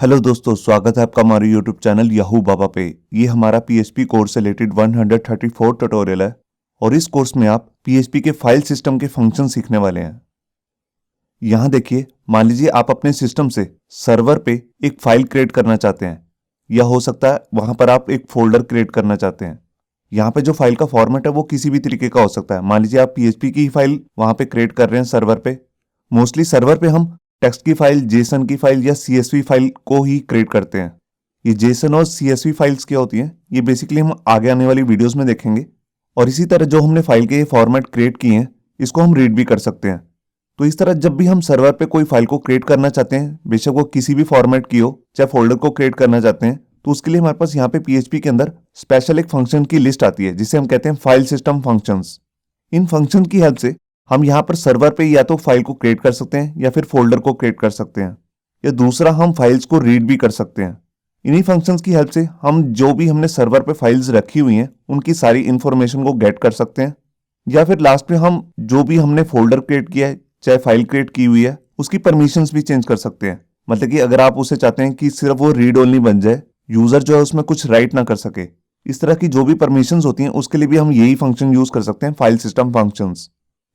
Hello दोस्तों, स्वागत है आपका हमारे यूट्यूब चैनल याहू बाबा पे। ये हमारा पीएचपी कोर्स से रिलेटेड 134 ट्यूटोरियल है और इस कोर्स में आप पीएचपी के फाइल सिस्टम के फंक्शन सीखने वाले हैं। यहाँ देखिए, मान लीजिए आप अपने सिस्टम से सर्वर पे एक फाइल क्रिएट करना चाहते हैं, या हो सकता है वहां पर आप एक फोल्डर क्रिएट करना चाहते हैं। यहाँ पे जो फाइल का फॉर्मेट है वो किसी भी तरीके का हो सकता है। मान लीजिए आप पीएचपी की फाइल वहां पे क्रिएट कर रहे हैं सर्वर पे। मोस्टली सर्वर पे हम टेक्स्ट की फाइल, जेसन की फाइल या सीएसवी फाइल को ही क्रिएट करते हैं। ये जेसन और सीएसवी फाइल्स क्या होती हैं, ये बेसिकली हम आगे आने वाली वीडियोस में देखेंगे। और इसी तरह जो हमने फाइल के ये फॉर्मेट क्रिएट किए हैं, इसको हम रीड भी कर सकते हैं। तो इस तरह जब भी हम सर्वर पे कोई फाइल को क्रिएट करना चाहते हैं, बेशक वो किसी भी फॉर्मेट की हो, चाहे फोल्डर को क्रिएट करना चाहते हैं, तो उसके लिए हमारे पास यहाँ पे पीएचपी के अंदर स्पेशल एक फंक्शन की लिस्ट आती है जिसे हम कहते हैं फाइल सिस्टम फंक्शंस। इन फंक्शन की हेल्प से हम यहाँ पर सर्वर पे या तो फाइल को क्रिएट कर सकते हैं या फिर फोल्डर को क्रिएट कर सकते हैं, या दूसरा हम फाइल्स को रीड भी कर सकते हैं। इन्हीं फंक्शंस की हेल्प से हम जो भी हमने सर्वर पे फाइल्स रखी हुई हैं उनकी सारी इंफॉर्मेशन को गेट कर सकते हैं, या फिर लास्ट में हम जो भी हमने फोल्डर क्रिएट किया है, चाहे फाइल क्रिएट की हुई है, उसकी परमिशंस भी चेंज कर सकते हैं। मतलब कि अगर आप उसे चाहते हैं कि सिर्फ वो रीड ओनली बन जाए, यूजर जो है उसमें कुछ राइट ना कर सके, इस तरह की जो भी परमिशंस होती हैं उसके लिए भी हम यही फंक्शन यूज कर सकते हैं, फाइल सिस्टम फंक्शंस।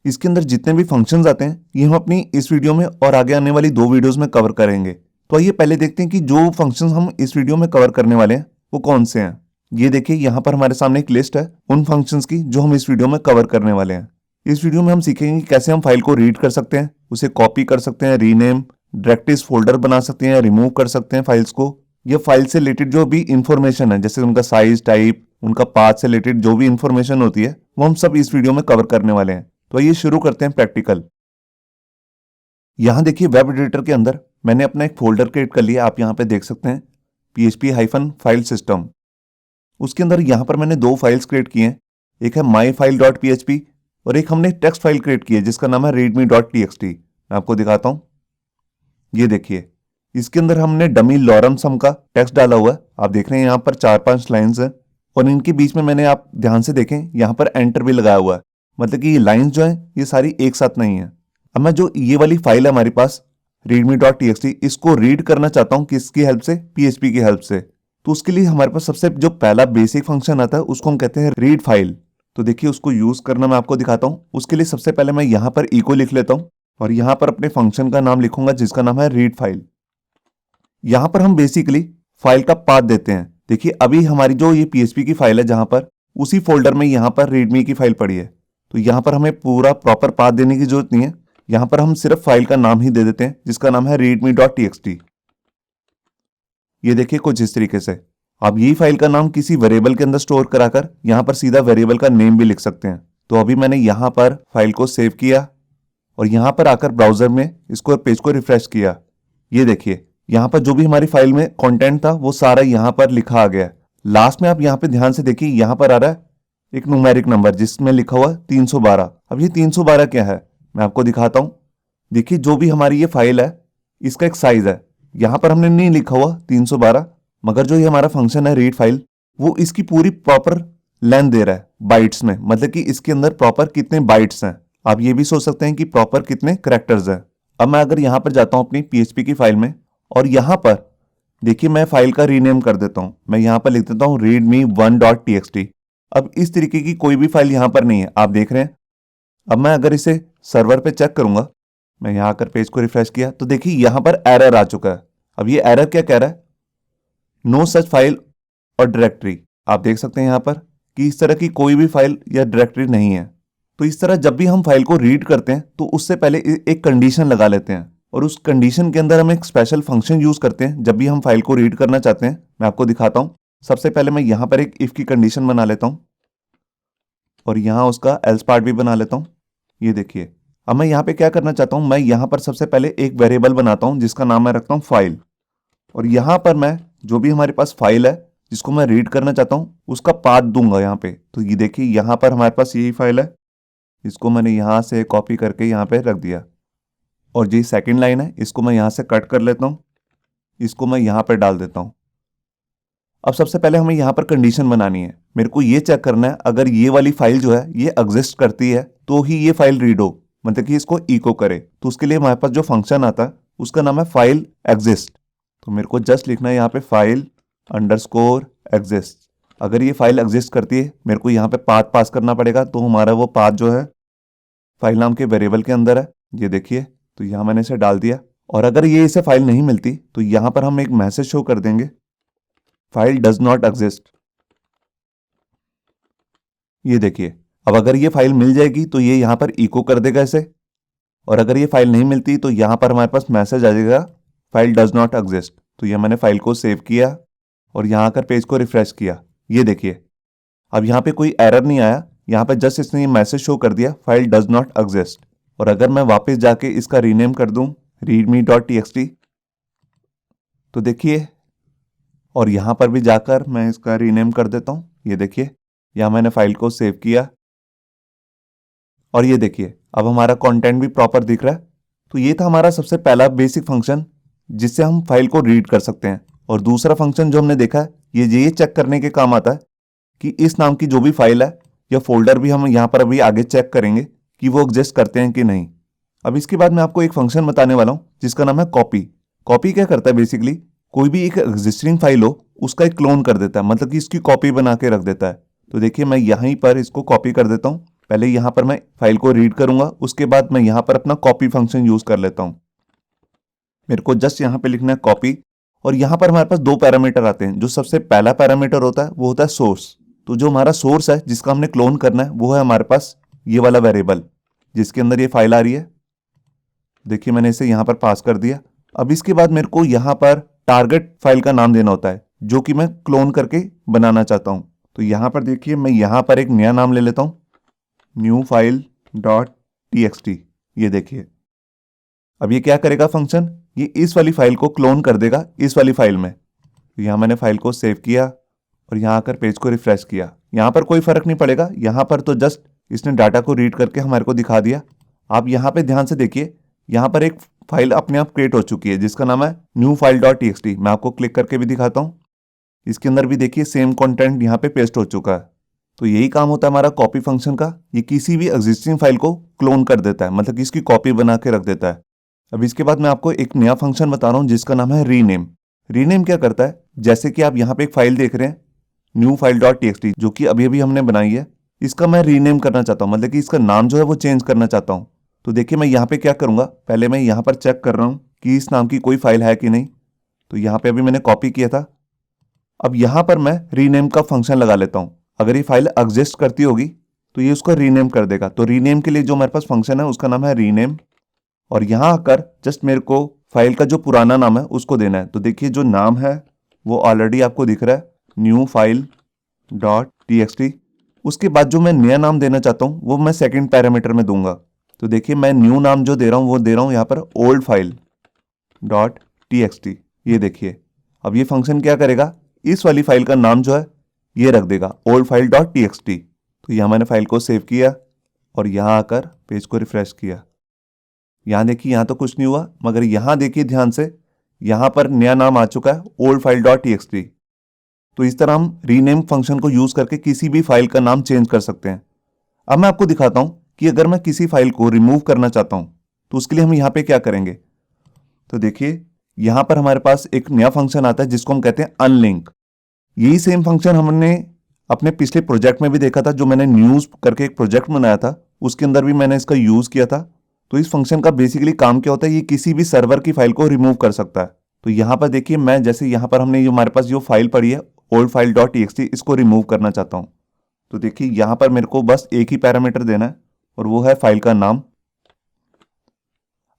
इसके अंदर जितने भी फंक्शंस आते हैं ये हम अपनी इस वीडियो में और आगे आने वाली 2 वीडियोस में कवर करेंगे। तो आइए पहले देखते हैं कि जो फंक्शंस हम इस वीडियो में कवर करने वाले हैं वो कौन से हैं। ये देखिए, यहाँ पर हमारे सामने एक लिस्ट है उन फंक्शंस की जो हम इस वीडियो में कवर करने वाले हैं। इस वीडियो में हम सीखेंगे कि कैसे हम फाइल को रीड कर सकते हैं, उसे कॉपी कर सकते हैं, रीनेम, डायरेक्टरीज फोल्डर बना सकते हैं, रिमूव कर सकते हैं फाइल्स को। ये फाइल से रिलेटेड जो भी इंफॉर्मेशन है, जैसे उनका साइज, टाइप, उनका पाथ से रिलेटेड जो भी इंफॉर्मेशन होती है, वो हम सब इस वीडियो में कवर करने वाले हैं। तो आइए शुरू करते हैं प्रैक्टिकल। यहां देखिए, वेब एडिटर के अंदर मैंने अपना एक फोल्डर क्रिएट कर लिया। आप यहां पे देख सकते हैं php-फाइल सिस्टम। उसके अंदर यहां पर मैंने 2 फाइल्स क्रिएट की हैं। एक है myfile.php और एक हमने टेक्स्ट फाइल क्रिएट की है जिसका नाम है readme.txt। मैं आपको दिखाता हूं। ये देखिए, इसके अंदर हमने डमी लॉरम सम का टेक्स्ट डाला हुआ है। आप देख रहे हैं यहाँ पर 4-5 लाइन्स हैं और इनके बीच में मैंने, आप ध्यान से देखें, यहाँ पर एंटर भी लगाया हुआ है। मतलब कि ये लाइंस जो हैं ये सारी एक साथ नहीं है। अब मैं जो ये वाली फाइल है हमारे पास readme.txt, इसको रीड करना चाहता हूँ किसकी हेल्प से, पीएचपी की हेल्प से। तो उसके लिए हमारे पास सबसे जो पहला बेसिक फंक्शन आता है उसको हम कहते हैं रीड फाइल। तो देखिए, उसको यूज करना मैं आपको दिखाता हूँ। उसके लिए सबसे पहले मैं यहाँ पर इको लिख लेता हूँ और यहाँ पर अपने फंक्शन का नाम लिखूंगा जिसका नाम है रीड फाइल। यहाँ पर हम बेसिकली फाइल का पाथ देते हैं। देखिए, अभी हमारी जो ये पीएचपी की फाइल है जहां पर, उसी फोल्डर में यहाँ पर रीडमी की फाइल पड़ी है। तो यहाँ पर हमें पूरा प्रॉपर पाथ देने की जरूरत नहीं है। यहाँ पर हम सिर्फ फाइल का नाम ही दे देते हैं जिसका नाम है readme.txt। ये देखिए, कुछ इस तरीके से आप यही फाइल का नाम किसी वेरिएबल के अंदर स्टोर कराकर यहाँ पर सीधा वेरिएबल का नेम भी लिख सकते हैं। तो अभी मैंने यहाँ पर फाइल को सेव किया और यहाँ पर आकर ब्राउजर में इसको पेज को रिफ्रेश किया। ये देखिए, यहाँ पर जो भी हमारी फाइल में कंटेंट था वो सारा यहाँ पर लिखा आ गया। लास्ट में आप यहाँ पे ध्यान से देखिए, यहाँ पर आ रहा है एक न्यूमेरिक नंबर जिसमें लिखा हुआ 312। अब ये 312 क्या है मैं आपको दिखाता हूँ। देखिए, जो भी हमारी ये फाइल है इसका एक साइज है। यहाँ पर हमने नहीं लिखा हुआ 312, मगर जो ये हमारा फंक्शन है रीड फाइल, वो इसकी पूरी प्रॉपर लेंथ दे रहा है बाइट्स में। मतलब कि इसके अंदर प्रॉपर कितने बाइट्स हैं। आप ये भी सोच सकते हैं कि प्रॉपर कितने कैरेक्टर्स हैं। अब मैं अगर यहाँ पर जाता हूँ अपनी पीएचपी की फाइल में और यहाँ पर देखिए, मैं फाइल का रीनेम कर देता हूँ। मैं यहाँ पर लिख देता हूँ readme1.txt। अब इस तरीके की कोई भी फाइल यहाँ पर नहीं है, आप देख रहे हैं। अब मैं अगर इसे सर्वर पे चेक करूंगा, मैं यहाँ आकर पेज को रिफ्रेश किया तो देखिए यहाँ पर एरर आ चुका है। अब ये एरर क्या कह रहा है, नो सच फाइल और डायरेक्टरी। आप देख सकते हैं यहाँ पर कि इस तरह की कोई भी फाइल या डायरेक्टरी नहीं है। तो इस तरह जब भी हम फाइल को रीड करते हैं तो उससे पहले एक कंडीशन लगा लेते हैं और उस कंडीशन के अंदर हम एक स्पेशल फंक्शन यूज करते हैं जब भी हम फाइल को रीड करना चाहते हैं। मैं आपको दिखाता हूं। सबसे पहले मैं यहाँ पर एक इफ की कंडीशन बना लेता हूं और यहाँ उसका एल्स पार्ट भी बना लेता हूं। ये देखिए, अब मैं यहाँ पे क्या करना चाहता हूं, मैं यहाँ पर सबसे पहले एक वेरिएबल बनाता हूं जिसका नाम मैं रखता हूँ फाइल। और यहाँ पर मैं जो भी हमारे पास फाइल है जिसको मैं रीड करना चाहता हूँ उसका पाथ दूंगा यहाँ पे। तो ये देखिए, यहाँ पर हमारे पास यही फाइल है, इसको मैंने यहाँ से कॉपी करके यहाँ पे रख दिया। और जी सेकंड लाइन है, इसको मैं यहाँ से कट कर लेता हूँ, इसको मैं यहाँ पर डाल देता हूँ। अब सबसे पहले हमें यहाँ पर कंडीशन बनानी है। मेरे को ये चेक करना है अगर ये वाली फाइल जो है ये एग्जिस्ट करती है तो ही ये फाइल रीड हो, मतलब कि इसको इको करे। तो उसके लिए हमारे पास जो फंक्शन आता है उसका नाम है फाइल एग्जिस्ट। तो मेरे को जस्ट लिखना है यहाँ पे फाइल अंडरस्कोर एग्जिस्ट। अगर ये फाइल एग्जिस्ट करती है मेरे को यहाँ पे पाथ पास करना पड़ेगा, तो हमारा वो पाथ जो है फाइल नाम के वेरिएबल के अंदर है, ये देखिए। तो यहाँ मैंने इसे डाल दिया। और अगर ये इसे फाइल नहीं मिलती तो यहाँ पर हम एक मैसेज शो कर देंगे, फाइल डज नॉट एग्जिस्ट। ये देखिए, अब अगर ये फाइल मिल जाएगी तो ये यहाँ पर इको कर देगा इसे, और अगर ये फाइल नहीं मिलती तो यहाँ पर हमारे पास मैसेज आ जाएगा फाइल डज नॉट एग्जिस्ट। तो ये मैंने फाइल को सेव किया और यहाँ आकर पेज को रिफ्रेश किया। ये देखिए, अब यहाँ पे कोई एरर नहीं आया, यहाँ पे जस्ट इसने ये मैसेज शो कर दिया फाइल डज नॉट एग्जिस्ट। और अगर मैं वापस जाके इसका रीनेम कर दूं readme.txt, तो देखिए, और यहाँ पर भी जाकर मैं इसका रीनेम कर देता हूँ। ये देखिए, यहाँ मैंने फाइल को सेव किया और ये देखिए अब हमारा कंटेंट भी प्रॉपर दिख रहा है। तो ये था हमारा सबसे पहला बेसिक फंक्शन जिससे हम फाइल को रीड कर सकते हैं। और दूसरा फंक्शन जो हमने देखा है ये चेक करने के काम आता है कि इस नाम की जो भी फाइल है या फोल्डर भी हम यहाँ पर अभी आगे चेक करेंगे कि वो एग्जिस्ट करते हैं कि नहीं। अब इसके बाद मैं आपको एक फंक्शन बताने वाला हूँ जिसका नाम है कॉपी। कॉपी क्या करता है, बेसिकली कोई भी एक एग्जिस्टिंग फाइल हो उसका एक क्लोन कर देता है, मतलब कि इसकी कॉपी बना के रख देता है। तो देखिए मैं यहीं पर इसको कॉपी कर देता हूँ। पहले यहाँ पर मैं फाइल को रीड करूंगा, उसके बाद मैं यहाँ पर अपना कॉपी फंक्शन यूज कर लेता हूँ। मेरे को जस्ट यहाँ पे लिखना है कॉपी, और यहाँ पर हमारे पास दो पैरामीटर आते हैं। जो सबसे पहला पैरामीटर होता है वो होता है सोर्स। तो जो हमारा सोर्स है जिसका हमने क्लोन करना है वो है हमारे पास ये वाला वेरिएबल जिसके अंदर ये फाइल आ रही है। देखिए मैंने इसे यहाँ पर पास कर दिया। अब इसके बाद मेरे को यहाँ पर टारगेट फाइल का नाम देना होता है जो कि मैं क्लोन करके बनाना चाहता हूँ। तो यहाँ पर देखिए मैं यहाँ पर एक नया नाम ले लेता हूँ, न्यू फाइल डॉट txt। ये देखिए अब ये क्या करेगा फंक्शन, ये इस वाली फाइल को क्लोन कर देगा इस वाली फाइल में। तो यहाँ मैंने फाइल को सेव किया और यहाँ आकर पेज को रिफ्रेश किया। यहाँ पर कोई फर्क नहीं पड़ेगा, यहाँ पर तो जस्ट इसने डाटा को रीड करके हमारे को दिखा दिया। आप यहाँ पे ध्यान से देखिए, यहाँ पर एक फाइल अपने आप क्रिएट हो चुकी है जिसका नाम है न्यू फाइल डॉट txt। मैं आपको क्लिक करके भी दिखाता हूँ। इसके अंदर भी देखिए सेम कंटेंट यहाँ पे पेस्ट हो चुका है। तो यही काम होता है हमारा कॉपी फंक्शन का। ये किसी भी एग्जिस्टिंग फाइल को क्लोन कर देता है, मतलब कि इसकी कॉपी बना के रख देता है। अब इसके बाद मैं आपको एक नया फंक्शन बता रहा हूँ जिसका नाम है रीनेम। रीनेम क्या करता है, जैसे कि आप यहाँ पे एक फाइल देख रहे हैं न्यू फाइल डॉट txt जो कि अभी अभी हमने बनाई है, इसका मैं रीनेम करना चाहता हूँ, मतलब कि इसका नाम जो है वो चेंज करना चाहता हूँ। तो देखिए मैं यहाँ पे क्या करूँगा, पहले मैं यहाँ पर चेक कर रहा हूँ कि इस नाम की कोई फाइल है कि नहीं। तो यहाँ पे अभी मैंने कॉपी किया था। अब यहाँ पर मैं रीनेम का फंक्शन लगा लेता हूँ। अगर ये फाइल एग्जिस्ट करती होगी तो ये उसको रीनेम कर देगा। तो रीनेम के लिए जो हमारे पास फंक्शन है उसका नाम है रीनेम, और यहाँ आकर जस्ट मेरे को फाइल का जो पुराना नाम है उसको देना है। तो देखिए जो नाम है वो ऑलरेडी आपको दिख रहा है, न्यू फाइल डॉट txt। उसके बाद जो मैं नया नाम देना चाहता हूँ वो मैं सेकंड पैरामीटर में दूंगा। तो देखिए मैं न्यू नाम जो दे रहा हूँ वो दे रहा हूँ यहाँ पर ओल्ड फाइल डॉट txt। ये देखिए अब ये फंक्शन क्या करेगा, इस वाली फाइल का नाम जो है ये रख देगा ओल्ड फाइल डॉट txt। तो यहाँ मैंने फाइल को सेव किया और यहाँ आकर पेज को रिफ्रेश किया। यहाँ देखिए यहाँ तो कुछ नहीं हुआ, मगर यहाँ देखिए ध्यान से, यहाँ पर नया नाम आ चुका है ओल्ड फाइल डॉट txt। तो इस तरह हम रीनेम फंक्शन को यूज करके किसी भी फाइल का नाम चेंज कर सकते हैं। अब मैं आपको दिखाता हूँ कि अगर मैं किसी फाइल को रिमूव करना चाहता हूँ तो उसके लिए हम यहाँ पे क्या करेंगे। तो देखिए यहाँ पर हमारे पास एक नया फंक्शन आता है जिसको हम कहते हैं अनलिंक। यही सेम फंक्शन हमने अपने पिछले प्रोजेक्ट में भी देखा था, जो मैंने न्यूज करके एक प्रोजेक्ट बनाया था उसके अंदर भी मैंने इसका यूज किया था। तो इस फंक्शन का बेसिकली काम क्या होता है, ये किसी भी सर्वर की फाइल को रिमूव कर सकता है। तो यहाँ पर देखिए मैं जैसे यहाँ पर हमने जो हमारे पास जो फाइल पड़ी है ओल्ड फाइल डॉट txt, इसको रिमूव करना चाहता हूँ। तो देखिए यहाँ पर मेरे को बस एक ही पैरामीटर देना है और वो है फाइल का नाम।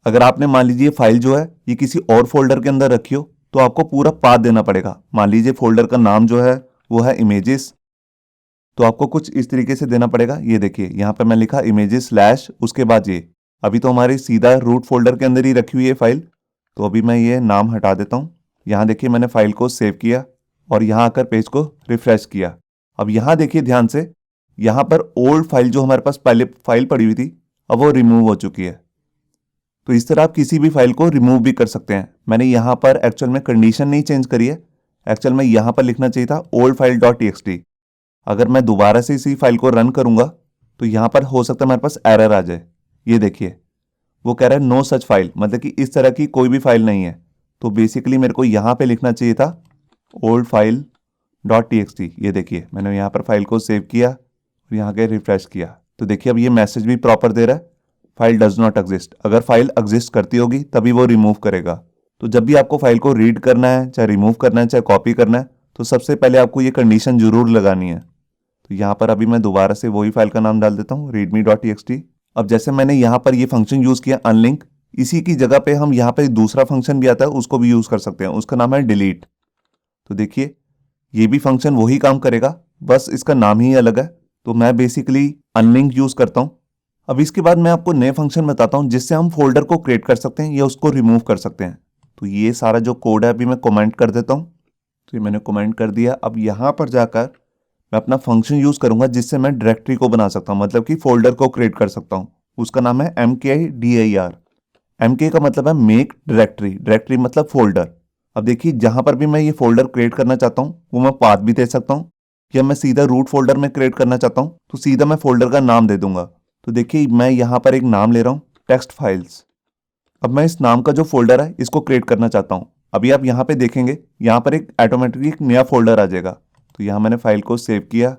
अगर आपने मान लीजिए फाइल जो है ये किसी और फोल्डर के अंदर रखी हो तो आपको पूरा पाथ देना पड़ेगा। मान लीजिए फोल्डर का नाम जो है वो है इमेजेस, तो आपको कुछ इस तरीके से देना पड़ेगा। ये देखिए यहाँ पर मैं लिखा इमेजेस स्लैश, उसके बाद ये अभी तो हमारी सीधा रूट फोल्डर के अंदर ही रखी हुई है फाइल। तो अभी मैं ये नाम हटा देता हूँ। यहाँ देखिए मैंने फाइल को सेव किया और यहाँ आकर पेज को रिफ्रेश किया। अब यहाँ देखिए ध्यान से, यहाँ पर ओल्ड फाइल जो हमारे पास पहले फाइल पड़ी हुई थी अब वो रिमूव हो चुकी है। तो इस तरह आप किसी भी फाइल को रिमूव भी कर सकते हैं। मैंने यहाँ पर एक्चुअल में कंडीशन नहीं चेंज करी है, एक्चुअल में यहाँ पर लिखना चाहिए था ओल्ड फाइल डॉट txt। अगर मैं दोबारा से इसी फाइल को रन करूंगा तो यहाँ पर हो सकता है हमारे पास एरर आ जाए। ये देखिए वो कह रहा है नो सच फाइल, मतलब कि इस तरह की कोई भी फाइल नहीं है। तो बेसिकली मेरे को यहाँ पे लिखना चाहिए था ओल्ड फाइल डॉट txt। ये देखिए मैंने यहाँ पर फाइल को सेव किया और यहाँ के रिफ्रेश किया तो देखिए अब ये मैसेज भी प्रॉपर दे रहा है, फाइल डज नॉट एग्जिस्ट। अगर फाइल एग्जिस्ट करती होगी तभी वो रिमूव करेगा। तो जब भी आपको फाइल को रीड करना है, चाहे रिमूव करना है, चाहे कॉपी करना है, तो सबसे पहले आपको ये कंडीशन जरूर लगानी है। तो यहाँ पर अभी मैं दोबारा से वही फाइल का नाम डाल देता हूँ, readme डॉट txt। अब जैसे मैंने यहाँ पर ये फंक्शन यूज किया अनलिंक, इसी की जगह पे हम यहाँ पे दूसरा फंक्शन भी आता है, उसको भी यूज कर सकते हैं, उसका नाम है डिलीट। तो देखिए ये भी फंक्शन वही काम करेगा, बस इसका नाम ही अलग है। तो मैं बेसिकली अनलिंक यूज करता हूँ। अब इसके बाद मैं आपको नए फंक्शन बताता हूँ जिससे हम फोल्डर को क्रिएट कर सकते हैं या उसको रिमूव कर सकते हैं। तो ये सारा जो कोड है अभी मैं कमेंट कर देता हूँ। तो ये मैंने कमेंट कर दिया। अब यहाँ पर जाकर मैं अपना फंक्शन यूज करूंगा जिससे मैं डायरेक्टरी को बना सकता हूँ, मतलब कि फोल्डर को क्रिएट कर सकता हूँ। उसका नाम है mkdir। mk का मतलब है मेक डायरेक्टरी, डायरेक्टरी मतलब फोल्डर। अब देखिए जहां पर भी मैं ये फोल्डर क्रिएट करना चाहता हूँ वो मैं पाथ भी दे सकता हूँ, या मैं सीधा रूट फोल्डर में क्रिएट करना चाहता हूँ तो सीधा मैं फोल्डर का नाम दे दूंगा। तो देखिए मैं यहाँ पर एक नाम ले रहा हूँ, टेक्स्ट फाइल्स। अब मैं इस नाम का जो फोल्डर है इसको क्रिएट करना चाहता हूँ। अभी आप यहाँ पे देखेंगे यहाँ पर एक ऑटोमेटिकली एक नया फोल्डर आ जाएगा। तो यहाँ मैंने फाइल को सेव किया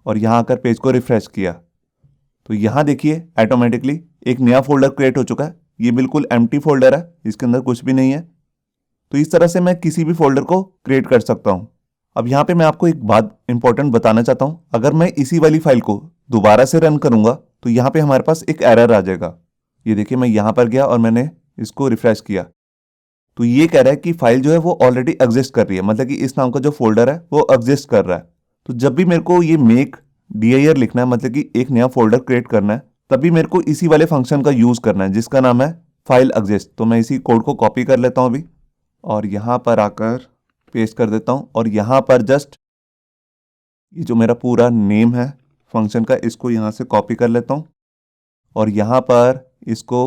और यहाँ आकर पेज को रिफ्रेश किया तो यहाँ देखिए ऑटोमेटिकली एक नया फोल्डर क्रिएट हो चुका है। ये बिल्कुल एम्प्टी फोल्डर है, इसके अंदर कुछ भी नहीं है। तो इस तरह से मैं किसी भी फोल्डर को क्रिएट कर सकता हूँ। अब यहाँ पे मैं आपको एक बात इंपॉर्टेंट बताना चाहता हूँ। अगर मैं इसी वाली फाइल को दोबारा से रन करूंगा तो यहाँ पे हमारे पास एक एरर आ जाएगा। ये देखिए मैं यहाँ पर गया और मैंने इसको रिफ्रेश किया तो ये कह रहा है कि फाइल जो है वो ऑलरेडी एग्जिस्ट कर रही है, मतलब कि इस नाम का जो फोल्डर है वो एग्जिस्ट कर रहा है। तो जब भी मेरे को ये मेक dir लिखना है, मतलब कि एक नया फोल्डर क्रिएट करना है, तभी मेरे को इसी वाले फंक्शन का यूज करना है जिसका नाम है फाइल एग्जिस्ट। तो मैं इसी कोड को कॉपी कर लेता हूँ अभी और यहाँ पर आकर पेस्ट कर देता हूँ और यहाँ पर जस्ट ये जो मेरा पूरा नेम है फंक्शन का इसको यहाँ से कॉपी कर लेता हूँ और यहाँ पर इसको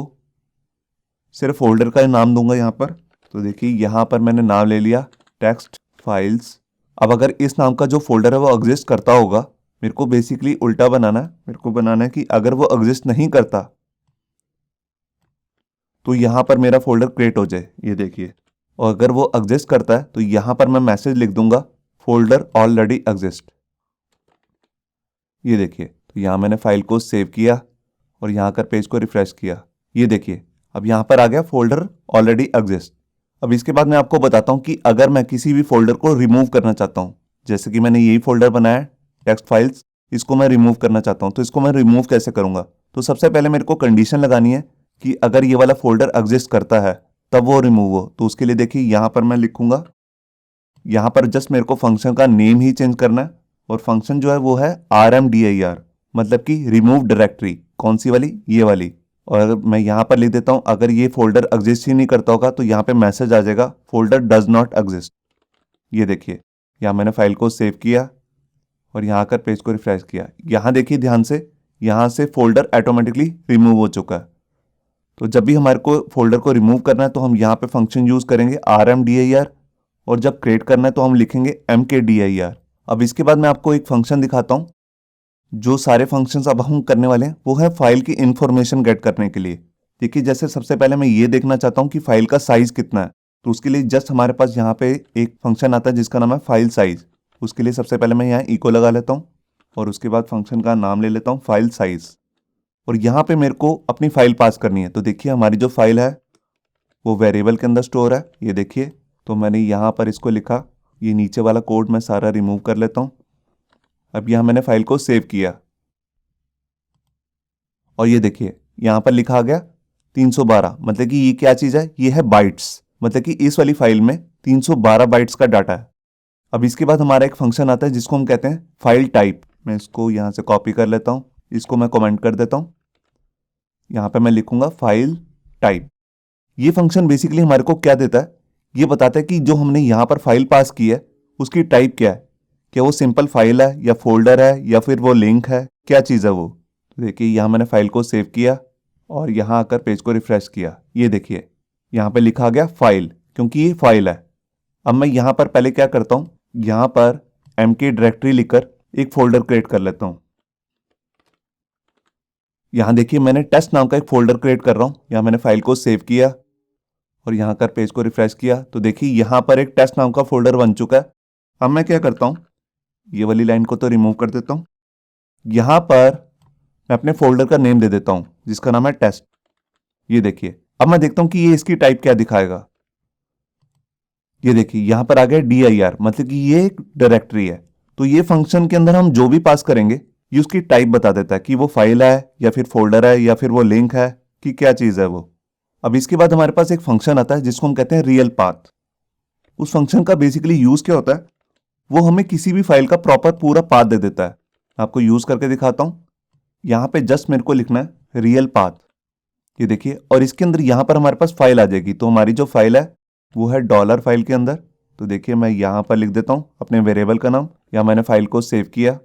सिर्फ फोल्डर का नाम दूंगा यहाँ पर। तो देखिए यहाँ पर मैंने नाम ले लिया टेक्स्ट फाइल्स। अब अगर इस नाम का जो फोल्डर है वो एग्जिस्ट करता होगा, मेरे को बेसिकली उल्टा बनाना है। मेरे को बनाना है कि अगर वो एग्जिस्ट नहीं करता तो यहाँ पर मेरा फोल्डर क्रिएट हो जाए, ये देखिए। और अगर वो एग्जिस्ट करता है तो यहाँ पर मैं मैसेज लिख दूंगा फोल्डर ऑलरेडी एग्जिस्ट। ये देखिए तो यहाँ मैंने फाइल को सेव किया और यहाँ कर पेज को रिफ्रेश किया। ये देखिए अब यहाँ पर आ गया फोल्डर ऑलरेडी एग्जिस्ट। अब इसके बाद मैं आपको बताता हूँ कि अगर मैं किसी भी फोल्डर को रिमूव करना चाहता हूँ, जैसे कि मैंने यही फोल्डर बनाया है टेक्स्ट फाइल्स, इसको मैं रिमूव करना चाहता हूँ तो इसको मैं रिमूव कैसे करूँगा। तो सबसे पहले मेरे को कंडीशन लगानी है कि अगर ये वाला फोल्डर एग्जिस्ट करता है तब वो रिमूव हो। तो उसके लिए देखिए यहाँ पर मैं लिखूंगा, यहाँ पर जस्ट मेरे को फंक्शन का नेम ही चेंज करना है और फंक्शन जो है वो है rmdir, मतलब कि रिमूव डायरेक्टरी। कौन सी वाली? ये वाली। और मैं यहाँ पर लिख देता हूँ अगर ये फोल्डर एग्जिस्ट ही नहीं करता होगा तो यहाँ पे मैसेज आ जाएगा फोल्डर डज नॉट एग्जिस्ट। ये देखिए यहाँ मैंने फाइल को सेव किया और यहाँ आकर पेज को रिफ्रेश किया। यहाँ देखिए ध्यान से, यहाँ से फोल्डर ऑटोमेटिकली रिमूव हो चुका है। तो जब भी हमारे को फोल्डर को रिमूव करना है तो हम यहाँ पे फंक्शन यूज करेंगे rmdir और जब क्रिएट करना है तो हम लिखेंगे mkdir। अब इसके बाद मैं आपको एक फंक्शन दिखाता हूँ। जो सारे फंक्शंस अब हम करने वाले हैं वो है फाइल की इंफॉर्मेशन गेट करने के लिए। देखिए जैसे सबसे पहले मैं ये देखना चाहता हूँ कि फाइल का साइज कितना है, तो उसके लिए जस्ट हमारे पास यहाँ पे एक फंक्शन आता है जिसका नाम है फाइल साइज। उसके लिए सबसे पहले मैं यहाँ इको लगा लेता हूँ और उसके बाद फंक्शन का नाम ले लेता हूँ फाइल साइज और यहाँ पे मेरे को अपनी फाइल पास करनी है। तो देखिए हमारी जो फाइल है वो वेरिएबल के अंदर स्टोर है। ये देखिए तो मैंने यहाँ पर इसको लिखा, ये नीचे वाला कोड मैं सारा रिमूव कर लेता हूँ। अब यहाँ मैंने फाइल को सेव किया और ये देखिए यहाँ पर लिखा आ गया 312, मतलब कि ये क्या चीज़ है? ये है बाइट्स, मतलब कि इस वाली फाइल में 312 बाइट्स का डाटा है। अब इसके बाद हमारा एक फंक्शन आता है जिसको हम कहते हैं फाइल टाइप। मैं इसको यहाँ से कॉपी कर लेता हूँ, इसको मैं कमेंट कर देता हूँ। यहाँ पे मैं लिखूंगा फाइल टाइप। ये फंक्शन बेसिकली हमारे को क्या देता है? ये बताता है कि जो हमने यहाँ पर फाइल पास की है उसकी टाइप क्या है, क्या वो सिंपल फाइल है या फोल्डर है या फिर वो लिंक है, क्या चीज़ है वो। तो देखिए यहाँ मैंने फाइल को सेव किया और यहाँ आकर पेज को रिफ्रेश किया। ये देखिए यहाँ पे लिखा गया फाइल, क्योंकि ये फाइल है। अब मैं यहाँ पर पहले क्या करता हूँ, यहाँ पर mk डायरेक्टरी लिखकर एक फोल्डर क्रिएट कर लेता हूँ। यहाँ देखिए मैंने टेस्ट नाम का एक फोल्डर क्रिएट कर रहा हूँ। यहाँ मैंने फाइल को सेव किया और यहाँ कर पेज को रिफ्रेश किया तो देखिए यहाँ पर एक टेस्ट नाम का फोल्डर बन चुका है। अब मैं क्या करता हूँ, ये वाली लाइन को तो रिमूव कर देता हूँ। यहाँ पर मैं अपने फोल्डर का नेम दे देता हूँ जिसका नाम है टेस्ट। ये देखिए अब मैं देखता हूँ कि ये इसकी टाइप क्या दिखाएगा। ये देखिए यहाँ पर आ गया dir, मतलब कि ये एक डायरेक्टरी है। तो ये फंक्शन के अंदर हम जो भी पास करेंगे ये उसकी टाइप बता देता है कि वो फाइल है या फिर फोल्डर है या फिर वो लिंक है कि क्या चीज़ है वो। अब इसके बाद हमारे पास एक फंक्शन आता है जिसको हम कहते हैं रियल पाथ। उस फंक्शन का बेसिकली यूज़ क्या होता है, वो हमें किसी भी फाइल का प्रॉपर पूरा पाथ दे देता है। आपको यूज़ करके दिखाता हूँ। यहाँ पे जस्ट मेरे को लिखना है रियल पाथ। ये देखिए और इसके अंदर यहाँ पर हमारे पास फाइल आ जाएगी। तो हमारी जो फाइल है वो है डॉलर फाइल के अंदर। तो देखिए मैं यहाँ पर लिख देता हूँ अपने वेरिएबल का नाम, या मैंने फाइल को सेव किया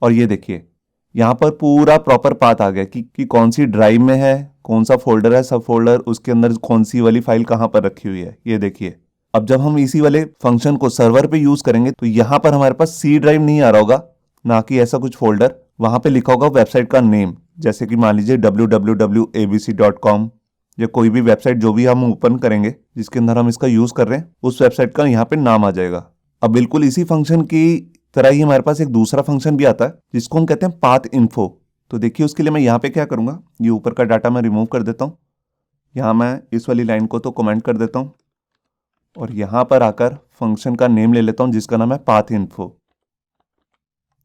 और ये देखिए यहाँ पर पूरा प्रॉपर पाथ आ गया कि कौन सी ड्राइव में है, कौन सा फोल्डर है, सब फोल्डर, उसके अंदर कौन सी वाली फाइल कहाँ पर रखी हुई है। ये देखिए अब जब हम इसी वाले फंक्शन को सर्वर पे यूज करेंगे तो यहाँ पर हमारे पास सी ड्राइव नहीं आ रहा होगा, ना कि ऐसा कुछ फोल्डर। वहां पे लिखा होगा वेबसाइट का नेम, जैसे कि मान लीजिए www.abc.com या कोई भी वेबसाइट जो भी हम ओपन करेंगे जिसके अंदर हम इसका यूज कर रहे हैं उस वेबसाइट का यहाँ पे नाम आ जाएगा। अब बिल्कुल इसी फंक्शन की तरह ही हमारे पास एक दूसरा फंक्शन भी आता है जिसको हम कहते हैं पाथ इन्फो। तो देखिए उसके लिए मैं यहाँ पे क्या करूँगा, ये ऊपर का डाटा मैं रिमूव कर देता हूँ। यहाँ मैं इस वाली लाइन को तो कमेंट कर देता हूँ और यहाँ पर आकर फंक्शन का नेम ले लेता हूँ जिसका नाम है पाथ इन्फो।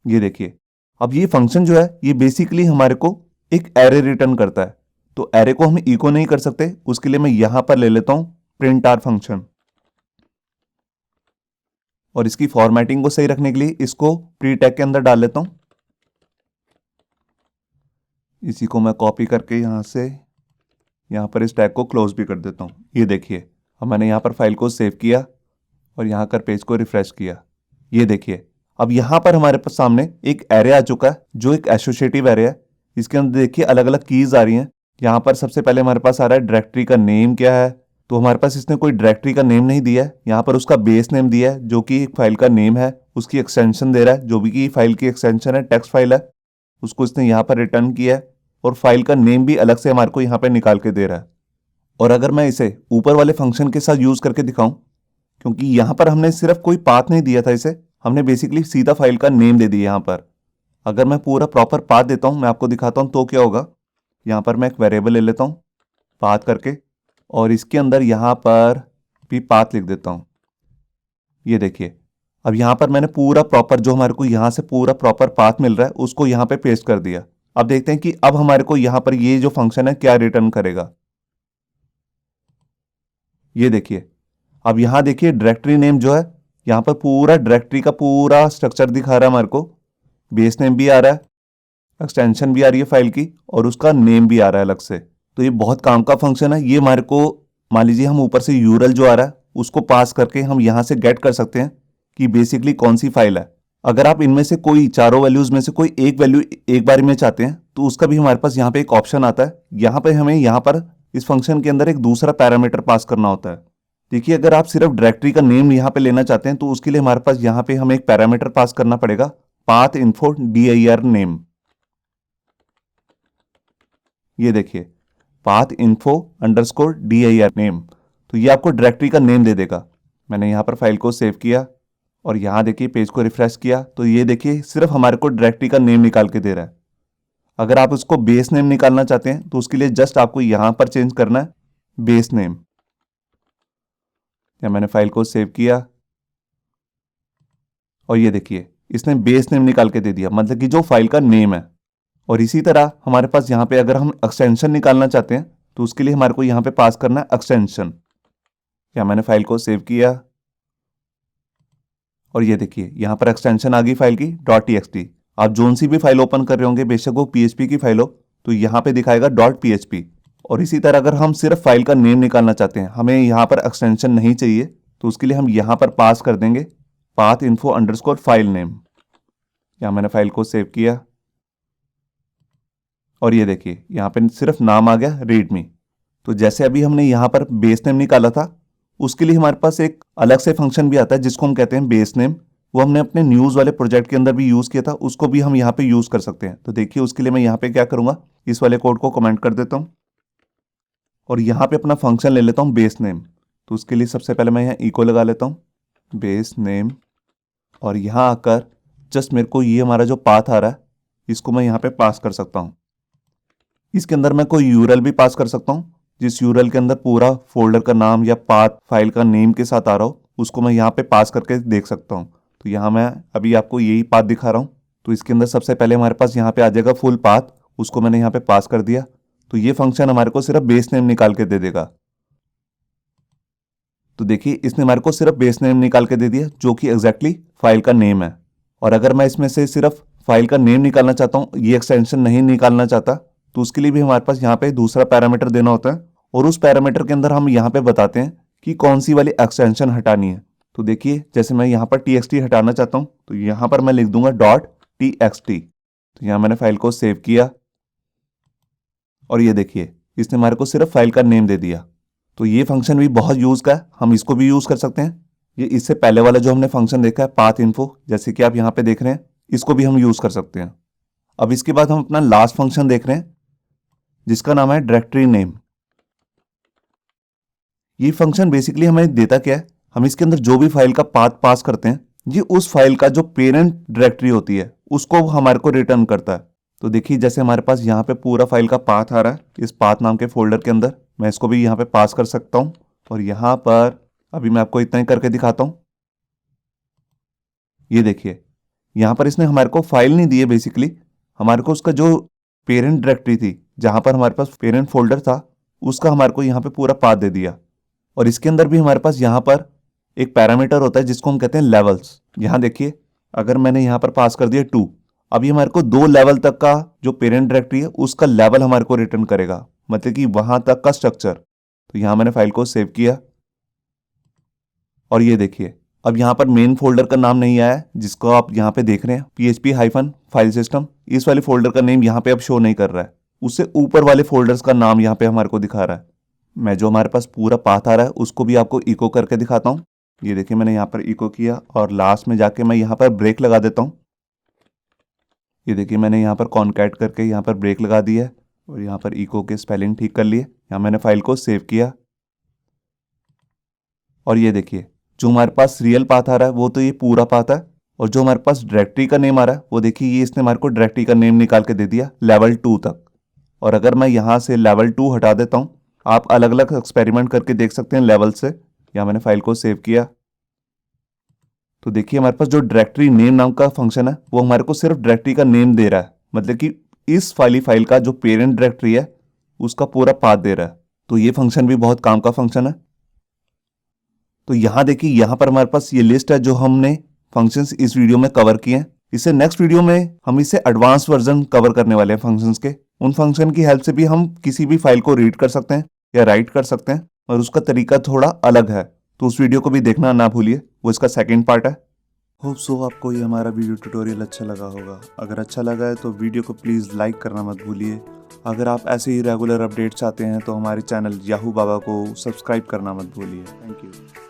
ये देखिए अब ये फंक्शन जो है ये बेसिकली हमारे को एक एरे रिटर्न करता है। तो एरे को हम इको नहीं कर सकते, उसके लिए मैं यहां पर ले लेता हूं प्रिंट आर फंक्शन और इसकी फॉर्मेटिंग को सही रखने के लिए इसको प्री टैग के अंदर डाल लेता हूं। इसी को मैं कॉपी करके यहां से यहां पर इस टैग को क्लोज भी कर देता हूं। ये देखिए अब मैंने यहां पर फाइल को सेव किया और यहां कर पेज को रिफ्रेश किया। ये देखिए अब यहां पर हमारे पास सामने एक एरे आ चुका है जो एक एसोसिएटिव एरे है। इसके अंदर देखिए अलग अलग कीज आ रही हैं। यहाँ पर सबसे पहले हमारे पास आ रहा है डायरेक्टरी का नेम क्या है। तो हमारे पास इसने कोई डायरेक्टरी का नेम नहीं दिया है, यहाँ पर उसका बेस नेम दिया है जो कि एक फाइल का नेम है। उसकी एक्सटेंशन दे रहा है, जो भी की फाइल की एक्सटेंशन है टेक्स्ट फाइल है उसको इसने यहाँ पर रिटर्न किया है और फाइल का नेम भी अलग से हमारे को यहाँ पे निकाल के दे रहा है। और अगर मैं इसे ऊपर वाले फंक्शन के साथ यूज करके दिखाऊं, क्योंकि यहाँ पर हमने सिर्फ कोई पाथ नहीं दिया था, इसे हमने बेसिकली सीधा फाइल का नेम दे दिया यहाँ पर। अगर मैं पूरा प्रॉपर पाथ देता हूँ, मैं आपको दिखाता हूँ तो क्या होगा। यहाँ पर मैं एक वेरिएबल ले लेता हूँ पाथ करके और इसके अंदर यहाँ पर भी पाथ लिख देता हूँ। ये देखिए अब यहाँ पर मैंने पूरा प्रॉपर जो हमारे को यहाँ से पूरा प्रॉपर पाथ मिल रहा है उसको यहाँ पे पेस्ट कर दिया। अब देखते हैं कि अब हमारे को यहाँ पर ये जो फंक्शन है क्या रिटर्न करेगा। ये देखिए अब यहाँ देखिए डायरेक्टरी नेम जो है यहाँ पर पूरा डायरेक्टरी का पूरा स्ट्रक्चर दिखा रहा है हमारे को। बेस नेम भी आ रहा है, एक्सटेंशन भी आ रही है फाइल की और उसका नेम भी आ रहा है अलग से। तो ये बहुत काम का फंक्शन है। ये हमारे को मान लीजिए हम ऊपर से यूआरएल जो आ रहा है उसको पास करके हम यहाँ से गेट कर सकते हैं कि बेसिकली कौन सी फाइल है। अगर आप इनमें से कोई चारों वैल्यूज में से कोई एक वैल्यू एक बार में चाहते हैं तो उसका भी हमारे पास यहाँ पे एक ऑप्शन आता है। यहाँ पे हमें यहाँ पर इस फंक्शन के अंदर एक दूसरा पैरामीटर पास करना होता है। देखिए अगर आप सिर्फ डायरेक्टरी का नेम यहाँ पे लेना चाहते हैं तो उसके लिए हमारे पास यहाँ पे हमें एक पैरामीटर पास करना पड़ेगा, पाथ इन्फो dir नेम। ये देखिए path info underscore dir name, तो ये आपको डायरेक्टरी का नेम दे देगा। मैंने यहाँ पर फाइल को सेव किया और यहाँ देखिए पेज को रिफ्रेश किया तो ये देखिए सिर्फ हमारे को डायरेक्टरी का नेम निकाल के दे रहा है। अगर आप उसको बेस नेम निकालना चाहते हैं तो उसके लिए जस्ट आपको यहाँ पर चेंज करना है बेस नेम। या मैंने फाइल को सेव किया और ये देखिए इसने बेस नेम निकाल के दे दिया, मतलब कि जो फाइल का नेम है। और इसी तरह हमारे पास यहाँ पे अगर हम एक्सटेंशन निकालना चाहते हैं तो उसके लिए हमारे को यहाँ पे पास करना है एक्सटेंशन। या मैंने फाइल को सेव किया और ये देखिए यहाँ पर एक्सटेंशन आ गई फाइल की .txt। आप जोन सी भी फाइल ओपन कर रहे होंगे, बेशक वो PHP की फाइल हो, तो यहाँ पे दिखाएगा .php। और इसी तरह अगर हम सिर्फ फाइल का नेम निकालना चाहते हैं, हमें यहाँ पर एक्सटेंशन नहीं चाहिए, तो उसके लिए हम यहाँ पर पास कर देंगे path info underscore file name. यहाँ मैंने फाइल को सेव किया और ये देखिए यहाँ पे सिर्फ नाम आ गया रीडमी। तो जैसे अभी हमने यहाँ पर बेस नेम निकाला था, उसके लिए हमारे पास एक अलग से फंक्शन भी आता है जिसको हम कहते हैं बेस नेम। वो हमने अपने न्यूज़ वाले प्रोजेक्ट के अंदर भी यूज़ किया था, उसको भी हम यहाँ पे यूज़ कर सकते हैं। तो देखिए उसके लिए मैं यहाँ पे क्या करूँगा, इस वाले कोड को कमेंट कर देता हूँ और यहाँ पे अपना फंक्शन ले लेता हूँ बेस नेम। तो उसके लिए सबसे पहले मैं यहाँ इको लगा लेता हूँ बेस नेम, और यहाँ आकर जस्ट मेरे को ये हमारा जो पाथ आ रहा है इसको मैं यहाँ पे पास कर सकता हूँ। इसके अंदर मैं कोई यूआरएल भी पास कर सकता हूँ, जिस यूआरएल के अंदर पूरा फोल्डर का नाम या पाथ फाइल का नेम के साथ आ रहा हो उसको मैं यहाँ पे पास करके देख सकता हूँ। तो यहाँ मैं अभी आपको यही पाथ दिखा रहा हूँ। तो इसके अंदर सबसे पहले हमारे पास यहाँ पे आ जाएगा फुल पाथ, उसको मैंने यहाँ पे पास कर दिया। तो ये फंक्शन हमारे को सिर्फ बेस नेम निकाल के दे देगा। तो देखिए इसने हमारे को सिर्फ बेस नेम निकाल के दे दिया जो कि एग्जैक्टली फाइल का नेम है। और अगर मैं इसमें से सिर्फ फाइल का नेम निकालना चाहता हूँ, ये एक्सटेंशन नहीं निकालना चाहता, तो उसके लिए भी हमारे पास यहाँ पे दूसरा पैरामीटर देना होता है, और उस पैरामीटर के अंदर हम यहाँ पे बताते हैं कि कौन सी वाली एक्सटेंशन हटानी है। तो देखिए जैसे मैं यहाँ पर txt हटाना चाहता हूँ तो यहाँ पर मैं लिख दूंगा .txt। तो यहाँ मैंने फाइल को सेव किया और ये देखिए इसने हमारे को सिर्फ फाइल का नेम दे दिया। तो ये फंक्शन भी बहुत यूज का है, हम इसको भी यूज कर सकते हैं। ये इससे पहले वाला जो हमने फंक्शन देखा है पाथ इन्फो, जैसे कि आप यहाँ पे देख रहे हैं, इसको भी हम यूज कर सकते हैं। अब इसके बाद हम अपना लास्ट फंक्शन देख रहे हैं जिसका नाम है डायरेक्टरी नेम। ये फंक्शन बेसिकली हमें देता क्या है, हम इसके अंदर जो भी फाइल का पाथ पास करते हैं ये उस फाइल का जो पेरेंट डायरेक्टरी होती है उसको हमारे को रिटर्न करता है। तो देखिए जैसे हमारे पास यहाँ पे पूरा फाइल का पाथ आ रहा है इस पाथ नाम के फोल्डर के अंदर, मैं इसको भी यहाँ पे पास कर सकता हूँ। और यहाँ पर अभी मैं आपको इतना ही करके दिखाता हूँ। ये देखिए यहाँ पर इसने हमारे को फाइल नहीं दी है, बेसिकली हमारे को उसका जो पेरेंट डायरेक्टरी थी जहाँ पर हमारे पास पेरेंट फोल्डर था उसका हमारे को यहाँ पे पूरा पाथ दे दिया। और इसके अंदर भी हमारे पास यहाँ पर एक पैरामीटर होता है जिसको हम कहते हैं लेवल्स। यहाँ देखिए अगर मैंने यहाँ पर पास कर दिया 2, अभी हमारे को 2 लेवल तक का जो पेरेंट डायरेक्टरी है उसका लेवल हमारे को रिटर्न करेगा, मतलब कि वहां तक का स्ट्रक्चर। तो यहाँ मैंने फाइल को सेव किया और ये देखिए अब यहाँ पर मेन फोल्डर का नाम नहीं आया है जिसको आप यहाँ पे देख रहे हैं php-फाइल सिस्टम। इस वाले फोल्डर का नेम यहाँ पे अब शो नहीं कर रहा है, उससे ऊपर वाले फोल्डर्स का नाम यहाँ पे हमारे को दिखा रहा है। मैं जो हमारे पास पूरा पाथ आ रहा है उसको भी आपको इको करके दिखाता हूँ। ये देखिए मैंने यहाँ पर इको किया और लास्ट में जाके मैं यहाँ पर ब्रेक लगा देता हूँ। ये देखिए मैंने यहाँ पर कॉन्कैट करके यहाँ पर ब्रेक लगा दिया है और यहाँ पर इको के स्पेलिंग ठीक कर लिए। यहाँ मैंने फाइल को सेव किया और ये देखिए जो हमारे पास रियल पाथ आ रहा है वो तो ये पूरा पाथ है, और जो हमारे पास डायरेक्टरी का नेम आ रहा है वो देखिए ये इसने हमारे को डायरेक्टरी का नेम निकाल के दे दिया लेवल 2 तक। और अगर मैं यहाँ से लेवल 2 हटा देता हूँ, आप अलग अलग एक्सपेरिमेंट करके देख सकते हैं लेवल से। यहाँ मैंने फाइल को सेव किया तो देखिए हमारे पास जो डायरेक्टरी नेम नाम का फंक्शन है वो हमारे को सिर्फ डायरेक्टरी का नेम दे रहा है, मतलब कि इस फाइल का जो पेरेंट डायरेक्टरी है उसका पूरा पाथ दे रहा है। तो ये फंक्शन भी बहुत काम का फंक्शन है। तो यहाँ देखिए यहाँ पर हमारे पास ये लिस्ट है जो हमने फंक्शंस इस वीडियो में कवर किए हैं। इससे नेक्स्ट वीडियो में हम इससे एडवांस वर्जन कवर करने वाले हैं फंक्शंस के। उन फंक्शन की हेल्प से भी हम किसी भी फाइल को रीड कर सकते हैं या राइट कर सकते हैं, और उसका तरीका थोड़ा अलग है। तो उस वीडियो को भी देखना ना भूलिए, वो इसका सेकंड पार्ट है। होप सो आपको ये हमारा वीडियो ट्यूटोरियल अच्छा लगा होगा। अगर अच्छा लगा है तो वीडियो को प्लीज़ लाइक करना मत भूलिए। अगर आप ऐसे ही रेगुलर अपडेट चाहते हैं तो हमारे चैनल याहू बाबा को सब्सक्राइब करना मत भूलिए। Thank you.